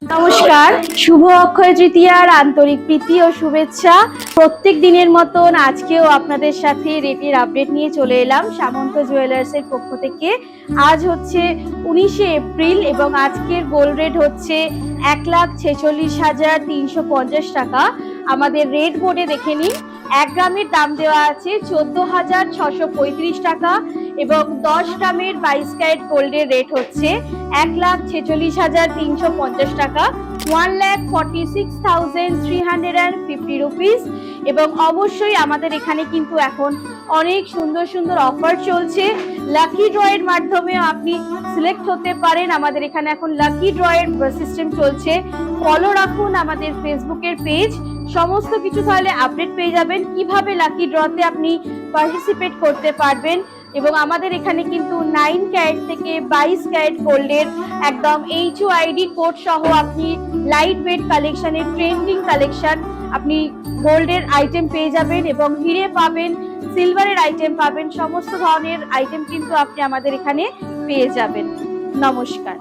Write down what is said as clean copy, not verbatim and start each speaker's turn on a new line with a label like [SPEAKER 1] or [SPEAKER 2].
[SPEAKER 1] নমস্কার, শুভ অক্ষয় তৃতীয়ার আন্তরিক প্রীতি ও শুভেচ্ছা। প্রত্যেক দিনের মতন আজকেও আপনাদের সাথে রেটের আপডেট নিয়ে চলে এলাম সামন্ত জুয়েলার্সের পক্ষ থেকে। আজ হচ্ছে 19শে এপ্রিল এবং আজকের গোল্ড রেট হচ্ছে 1,46,350 টাকা। আমাদের রেট বোর্ডে দেখে নিন, 1 গ্রামের দাম দেওয়া আছে 14,635 টাকা এবং 10 গ্রামের 22 ক্যারেট গোল্ডের রেট হচ্ছে 1,46,350 টাকা, 1,46,350 রুপিস। এবং অবশ্যই আমাদের এখানে কিন্তু এখন অনেক সুন্দর সুন্দর অফার চলছে। লাকি ড্রয়ের মাধ্যমে আপনি সিলেক্ট হতে পারেন। আমাদের এখানে এখন লাকি ড্রয়ের সিস্টেম চলছে। ফলো রাখুন আমাদের ফেসবুকের পেজ, সমস্ত কিছু তাহলে আপডেট পেয়ে যাবেন কিভাবে লাকি ড্রতে আপনি পার্টিসিপেট করতে পারবেন। এবং আমাদের এখানে কিন্তু 9 ক্যারেট থেকে 22 ক্যারেট গোল্ডের একদম HOID কোড সহ আপনি লাইট ওয়েট কালেকশনের ট্রেন্ডিং কালেকশন আপনি গোল্ডের আইটেম পেয়ে যাবেন এবং হিরে পাবেন, সিলভারের আইটেম পাবেন, সমস্ত ধরনের আইটেম কিন্তু আপনি আমাদের এখানে পেয়ে যাবেন। নমস্কার।